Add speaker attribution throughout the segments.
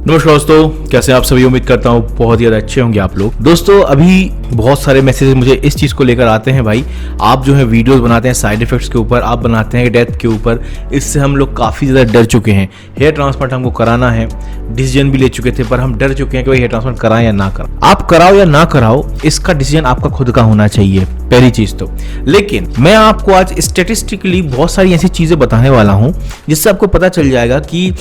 Speaker 1: नमस्कार दोस्तों, कैसे आप सभी। उम्मीद करता हूँ बहुत ही ज़्यादा अच्छे होंगे आप लोग। दोस्तों अभी बहुत सारे मैसेजेस मुझे इस चीज़ को लेकर आते हैं भाई, आप जो है वीडियोस बनाते हैं साइड इफेक्ट्स के ऊपर, आप बनाते हैं डेथ के ऊपर। इससे हम लोग काफ़ी ज़्यादा डर चुके हैं। हेयर ट्रांसप्लांट हमको कराना है, डिसीजन भी ले चुके थे, पर हम डर चुके हैं कि भाई हेयर ट्रांसप्लांट कराएं या ना कराएं। आप कराओ या ना कराओ, इसका डिसीजन आपका खुद का होना चाहिए, पहली चीज़ तो। लेकिन मैं आपको आज स्टेटिस्टिकली बहुत सारी ऐसी चीज़ें बताने वाला हूँ जिससे आपको पता चल जाएगा कि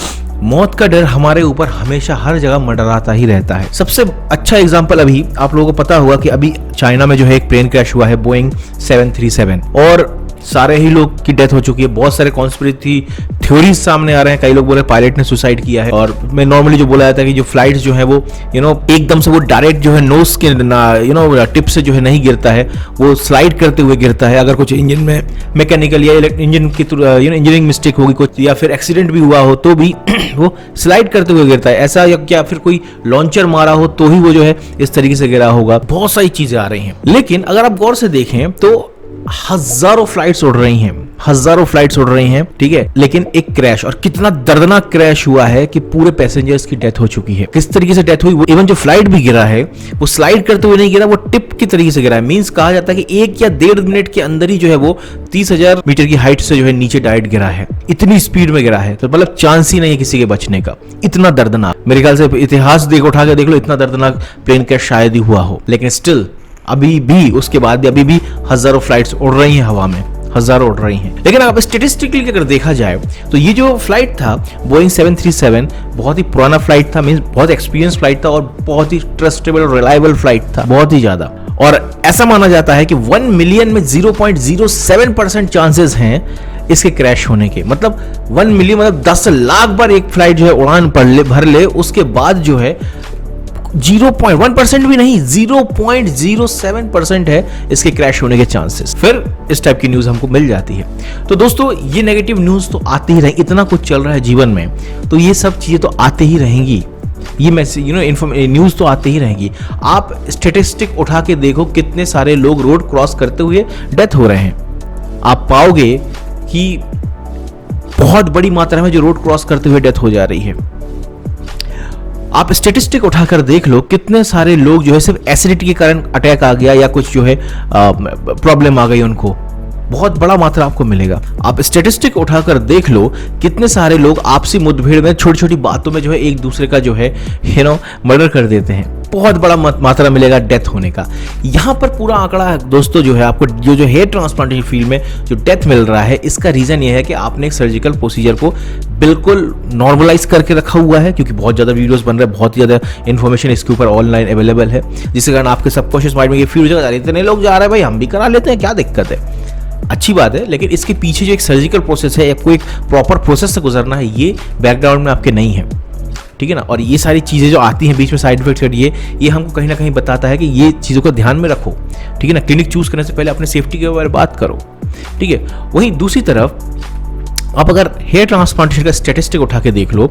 Speaker 1: मौत का डर हमारे ऊपर हमेशा हर जगह मंडराता ही रहता है। सबसे अच्छा एग्जांपल, अभी आप लोगों को पता होगा कि अभी चाइना में जो है एक प्लेन क्रैश हुआ है, बोइंग 737, और सारे ही लोग की डेथ हो चुकी है। बहुत सारे कॉन्स्पिरेसी थ्योरीज सामने आ रहे हैं। कई लोग बोल रहे हैं पायलट ने सुसाइड किया है, और मैं नॉर्मली जो बोला जाता है कि जो फ्लाइट्स जो है वो एकदम से वो डायरेक्ट जो है नोज के टिप से जो है नहीं गिरता है, वो स्लाइड करते हुए गिरता है। अगर कुछ इंजन में मैकेनिकल या इंजन की इंजीनियरिंग मिस्टेक होगी कुछ, या फिर एक्सीडेंट भी हुआ हो तो भी वो स्लाइड करते हुए गिरता है ऐसा, या क्या फिर कोई लॉन्चर मारा हो तो ही वो जो है इस तरीके से गिरा होगा। बहुत सारी चीजें आ रही हैं। लेकिन अगर आप गौर से देखें तो हजारों फ्लाइट्स उड़ रही हैं, ठीक है। लेकिन एक क्रैश, और कितना दर्दनाक क्रैश हुआ है कि पूरे पैसेंजर्स की डेथ हो चुकी है। किस तरीके से डेथ हुई, वो इवन जो फ्लाइट भी गिरा है वो स्लाइड करते हुए नहीं गिरा, वो टिप की तरीके से गिरा है। मींस कहा जाता है कि 1 या 1.5 मिनट के अंदर ही जो है वो 30,000 मीटर की हाइट से जो है नीचे डायरेक्ट गिरा है। इतनी स्पीड में गिरा है, तो मतलब चांस ही नहीं है किसी के बचने का। इतना दर्दनाक, मेरे ख्याल से इतिहास उठा के देख लो, इतना दर्दनाक प्लेन क्रैश शायद ही हुआ हो। लेकिन स्टिल अभी भी, उसके बाद भी अभी भी हजारों फ्लाइट्स उड़ रही हैं हवा में, हजारों उड़ रही हैं। लेकिन अब स्टेटिस्टिकली अगर देखा जाए तो ये जो फ्लाइट था बोइंग 737 बहुत ही पुराना फ्लाइट था, मींस बहुत एक्सपीरियंस फ्लाइट था, और बहुत ही ट्रस्टेबल और रिलायबल फ्लाइट था, बहुत ही ज्यादा। और ऐसा माना जाता है कि 1 मिलियन में 0.07% चांसेस हैं इसके क्रैश होने के। मतलब 1 मिलियन मतलब 10 लाख बार एक फ्लाइट जो है उड़ान भर ले, उसके बाद जो है 0.1% भी नहीं, 0.07% है इसके क्रैश होने के चांसेस। फिर इस टाइप की न्यूज हमको मिल जाती है। तो दोस्तों ये नेगेटिव न्यूज तो आती ही रहेंगी, इतना कुछ चल रहा है जीवन में, तो ये सब चीजें तो आती ही रहेंगी। ये मैसेज न्यूज तो आती ही रहेंगी। आप स्टेटिस्टिक उठा के देखो, कितने सारे लोग रोड क्रॉस करते हुए डेथ हो रहे हैं। आप पाओगे कि बहुत बड़ी मात्रा में जो रोड क्रॉस करते हुए डेथ हो जा रही है। आप स्टेटिस्टिक उठाकर देख लो, कितने सारे लोग जो है सिर्फ एसिडिटी के कारण अटैक आ गया या कुछ जो है प्रॉब्लम आ गई उनको, बहुत बड़ा मात्रा आपको मिलेगा। आप स्टेटिस्टिक उठाकर देख लो, कितने सारे लोग आपसी मुठभेड़ में छोटी छोटी बातों में जो है एक दूसरे का जो है मर्डर कर देते हैं। बहुत बड़ा मात्रा मिलेगा डेथ होने का। यहाँ पर पूरा आंकड़ा दोस्तों जो है आपको जो हेयर ट्रांसप्लांटेशन फील्ड में जो डेथ मिल रहा है, इसका रीजन ये है कि आपने एक सर्जिकल प्रोसीजर को बिल्कुल नॉर्मलाइज करके रखा हुआ है, क्योंकि बहुत ज्यादा वीडियोस बन रहे हैं, बहुत ज्यादा इन्फॉर्मेशन इसके ऊपर ऑनलाइन अवेलेबल है, जिसके कारण आपके सबकॉन्शियस माइंड में ये फील हो जाता है इतने लोग जा रहे हैं भाई हम भी करा लेते हैं, क्या दिक्कत है। अच्छी बात है, लेकिन इसके पीछे जो एक सर्जिकल प्रोसेस है, आपको एक प्रॉपर प्रोसेस से गुजरना है, ये बैकग्राउंड में आपके नहीं है, ठीक है ना। और ये सारी चीज़ें जो आती हैं बीच में साइड इफेक्ट्स के ये हमको कहीं ना कहीं बताता है कि ये चीज़ों को ध्यान में रखो, ठीक है ना। क्लिनिक चूज करने से पहले अपने सेफ्टी के बारे में बात करो, ठीक है। वहीं दूसरी तरफ आप अगर हेयर ट्रांसप्लांटेशन का स्टेटिस्टिक उठा के देख लो,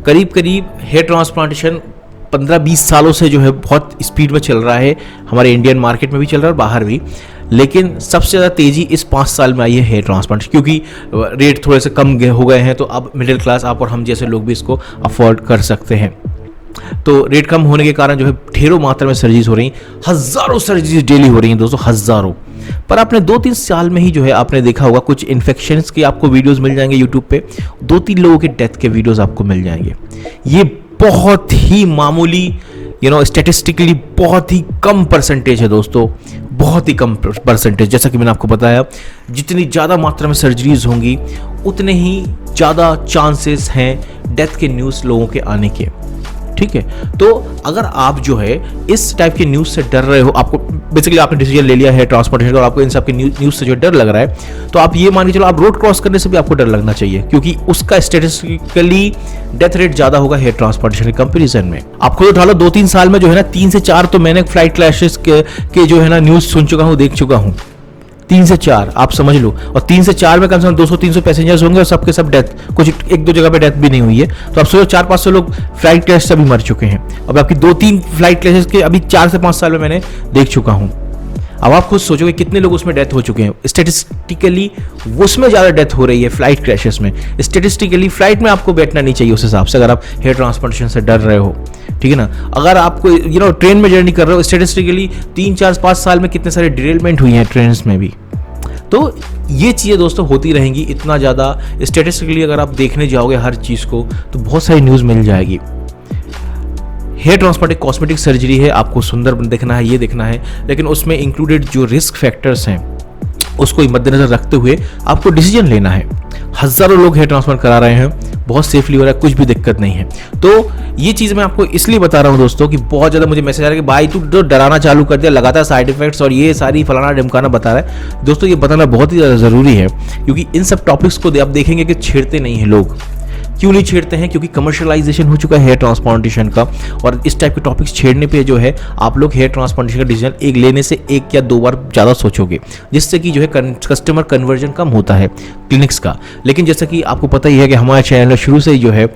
Speaker 1: करीब करीब हेयर ट्रांसप्लांटेशन 15-20 सालों से जो है बहुत स्पीड में चल रहा है, हमारे इंडियन मार्केट में भी चल रहा है और बाहर भी। लेकिन सबसे ज़्यादा तेज़ी इस 5 साल में आई है हेयर ट्रांसप्लांटेशन, क्योंकि रेट थोड़े से कम हो गए हैं, तो अब मिडिल क्लास आप और हम जैसे लोग भी इसको अफोर्ड कर सकते हैं। तो रेट कम होने के कारण जो है ढेरों मात्रा में सर्जरीज हो रही हैं, हज़ारों सर्जरीज डेली हो रही हैं दोस्तों, हज़ारों। पर आपने 2-3 साल में ही जो है आपने देखा होगा कुछ इन्फेक्शंस के आपको वीडियोस मिल जाएंगे यूट्यूब पे, 2-3 लोगों के डेथ के वीडियोस आपको मिल जाएंगे। ये बहुत ही मामूली स्टैटिस्टिकली बहुत ही कम परसेंटेज है दोस्तों, बहुत ही कम परसेंटेज। जैसा कि मैंने आपको बताया, जितनी ज़्यादा मात्रा में सर्जरीज होंगी उतने ही ज़्यादा चांसेस हैं डेथ के न्यूज़ लोगों के आने के, ठीक है। तो अगर आप जो है इस टाइप के न्यूज़ से डर रहे हो, आपको बेसिकली आपने डिसीजन ले लिया है ट्रांसपोर्टेशन और आपको इन सब के न्यूज़ से जो डर लग रहा है, तो आप ये मान के चलो आप रोड क्रॉस करने से भी आपको डर लगना चाहिए, क्योंकि उसका स्टेटिस्टिकली डेथ रेट ज़्यादा होगा हेयर ट्रांसपोर्टेशन के कंपेरिजन में। आप खुद उठा लो, 2-3 साल में जो है ना 3 से 4 तो मैंने फ्लाइट क्रैशेस के जो है ना न्यूज़ सुन चुका हूँ, देख चुका हूँ। 3 से 4 आप समझ लो, और 3 से 4 में कम से कम 200-300 पैसेंजर्स होंगे और सबके सब डेथ, कुछ 1-2 जगह पे डेथ भी नहीं हुई है। तो आप सोचो 400-500 लोग फ्लाइट क्रैश से भी मर चुके हैं। अब आपकी 2-3 फ्लाइट क्रैशेस के अभी 4 से 5 साल में मैंने देख चुका हूँ। अब आप खुद सोचोगे कितने लोग उसमें डेथ हो चुके हैं। स्टेटिस्टिकली उसमें ज़्यादा डेथ हो रही है फ्लाइट क्रैशेस में। स्टेटिस्टिकली फ्लाइट में आपको बैठना नहीं चाहिए उस हिसाब से, अगर आप हेयर ट्रांसप्लांटेशन से डर रहे हो, ठीक है ना। अगर आपको ट्रेन में जर्नी कर रहे हो, स्टेटिस्टिकली 3, 4, 5 साल में कितने सारे डिरेलमेंट हुई हैं ट्रेन में भी। तो ये चीज़ें दोस्तों होती रहेंगी। इतना ज़्यादा स्टेटिस्टिकली अगर आप देखने जाओगे हर चीज़ को तो बहुत सारी न्यूज़ मिल जाएगी। हेयर ट्रांसप्लांट एक कॉस्मेटिक सर्जरी है, आपको सुंदर देखना है, ये देखना है, लेकिन उसमें इंक्लूडेड जो रिस्क फैक्टर्स हैं उसको मद्देनजर रखते हुए आपको डिसीजन लेना है। हज़ारों लोग हेयर ट्रांसप्लांट करा रहे हैं, बहुत सेफली हो रहा है, कुछ भी दिक्कत नहीं है। तो ये चीज़ मैं आपको इसलिए बता रहा हूँ दोस्तों कि बहुत ज़्यादा मुझे मैसेज आ रहा है कि भाई तू तो डराना चालू कर दिया, लगातार साइड इफेक्ट्स और ये सारी फलाना ढिमकाना बता रहा है। दोस्तों ये बताना बहुत ही ज़्यादा ज़रूरी है, क्योंकि इन सब टॉपिक्स को आप देखेंगे कि छेड़ते नहीं हैं लोग। क्यों नहीं छेड़ते हैं? क्योंकि कमर्शियलाइजेशन हो चुका है हेयर ट्रांसप्लांटेशन का, और इस टाइप के टॉपिक्स छेड़ने पे जो है आप लोग हेयर ट्रांसप्लांटेशन का डिसीजन एक लेने से 1 या 2 बार ज़्यादा सोचोगे, जिससे कि जो है कस्टमर कन्वर्जन कम होता है क्लिनिक्स का। लेकिन जैसा कि आपको पता ही है कि हमारे चैनल में शुरू से ही जो है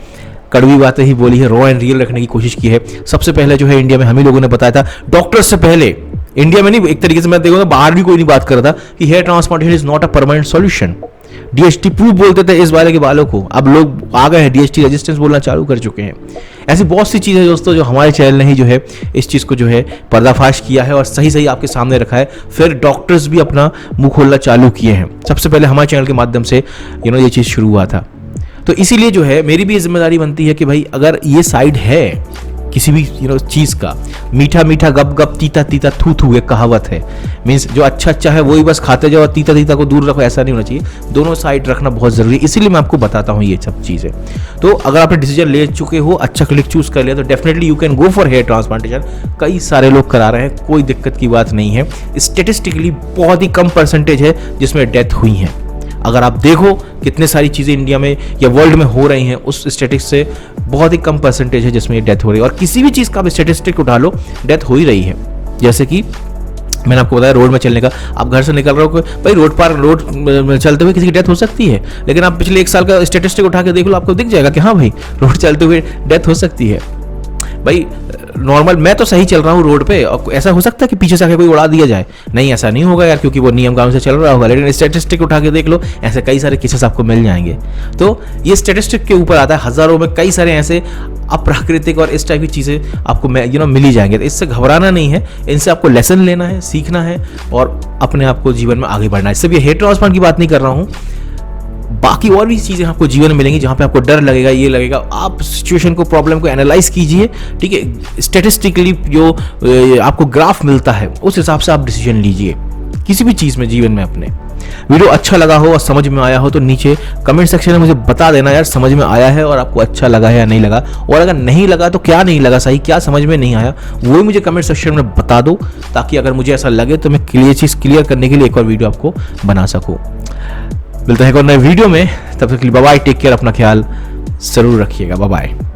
Speaker 1: कड़वी बातें ही बोली है, रॉ एंड रियल रखने की कोशिश की है। सबसे पहले जो है इंडिया में हम ही लोगों ने बताया था, डॉक्टर से पहले, इंडिया में नहीं, एक तरीके से मैं देखूंगा बाहर भी कोई नहीं बात कर रहा था कि hair transplantation is not a permanent solution. DHT proof बोलते थे इस वाले के बालों को, अब लोग आ गए हैं डीएचटी रेजिस्टेंस बोलना चालू कर चुके हैं। ऐसी बहुत सी चीज़ें दोस्तों जो हमारे चैनल ने ही जो है इस चीज़ को जो है पर्दाफाश किया है और सही सही आपके सामने रखा है। फिर डॉक्टर्स भी अपना मुंह खोलना चालू किए हैं। सबसे पहले हमारे चैनल के माध्यम से ये चीज़ शुरू हुआ था। तो इसीलिए जो है मेरी भी ये जिम्मेदारी बनती है कि भाई अगर ये साइड है किसी भी चीज़ का, मीठा मीठा गप गप, तीता तीता थू थू, एक कहावत है। मीन्स जो अच्छा है वही बस खाते जाओ, तीता तीता को दूर रखो, ऐसा नहीं होना चाहिए। दोनों साइड रखना बहुत ज़रूरी है, इसीलिए मैं आपको बताता हूँ ये सब चीज़ें। तो अगर आपने डिसीजन ले चुके हो, अच्छा क्लिक चूज़ कर लिया, तो definitely you can go for hair transplantation. कई सारे लोग करा रहे हैं, कोई दिक्कत की बात नहीं है। स्टेटिस्टिकली बहुत ही कम परसेंटेज है जिसमें डेथ हुई है। अगर आप देखो कितने सारी चीज़ें इंडिया में या वर्ल्ड में हो रही हैं, उस स्टेटिस्टिक्स से बहुत ही कम परसेंटेज है जिसमें डेथ हो रही है। और किसी भी चीज़ का आप स्टेटिस्टिक उठा लो, डेथ हो ही रही है। जैसे कि मैंने आपको बताया रोड में चलने का, आप घर से निकल रहे हो भाई, रोड में चलते हुए किसी की डेथ हो सकती है, लेकिन आप पिछले 1 साल का स्टेटिस्टिक उठा के देख लो, आपको दिख जाएगा कि हाँ भाई रोड चलते हुए डेथ हो सकती है। भाई नॉर्मल मैं तो सही चल रहा हूँ रोड पे, और ऐसा हो सकता है कि पीछे से आके कोई उड़ा दिया जाए? नहीं, ऐसा नहीं होगा यार, क्योंकि वो नियम कानून से चल रहा होगा। लेकिन स्टैटिस्टिक उठा के देख लो, ऐसे कई सारे केसेस आपको मिल जाएंगे। तो ये स्टैटिस्टिक के ऊपर आता है, हज़ारों में कई सारे ऐसे अप्राकृतिक और इस टाइप की चीज़ें आपको मिल ही जाएंगे। तो इससे घबराना नहीं है, इनसे आपको लेसन लेना है, सीखना है और अपने आप को जीवन में आगे बढ़ना है। सिर्फ ये हेयर ट्रांसप्लांट की बात नहीं कर रहा हूँ, बाकी और भी चीज़ें आपको जीवन में मिलेंगी जहाँ पे आपको डर लगेगा, ये लगेगा। आप सिचुएशन को, प्रॉब्लम को एनालाइज कीजिए, ठीक है। स्टैटिस्टिकली जो आपको ग्राफ मिलता है उस हिसाब से आप डिसीजन लीजिए किसी भी चीज़ में जीवन में अपने। वीडियो अच्छा लगा हो और समझ में आया हो तो नीचे कमेंट सेक्शन में मुझे बता देना यार, समझ में आया है और आपको अच्छा लगा है या नहीं लगा। और अगर नहीं लगा तो क्या नहीं लगा, सही क्या समझ में नहीं आया, वो मुझे कमेंट सेक्शन में बता दो, ताकि अगर मुझे ऐसा लगे तो मैं क्लियर करने के लिए एक और वीडियो आपको बना सकूँ। मिलते हैं एक और नए वीडियो में, तब तक के लिए बाय बाय, टेक केयर, अपना ख्याल जरूर रखिएगा, बाय बाय।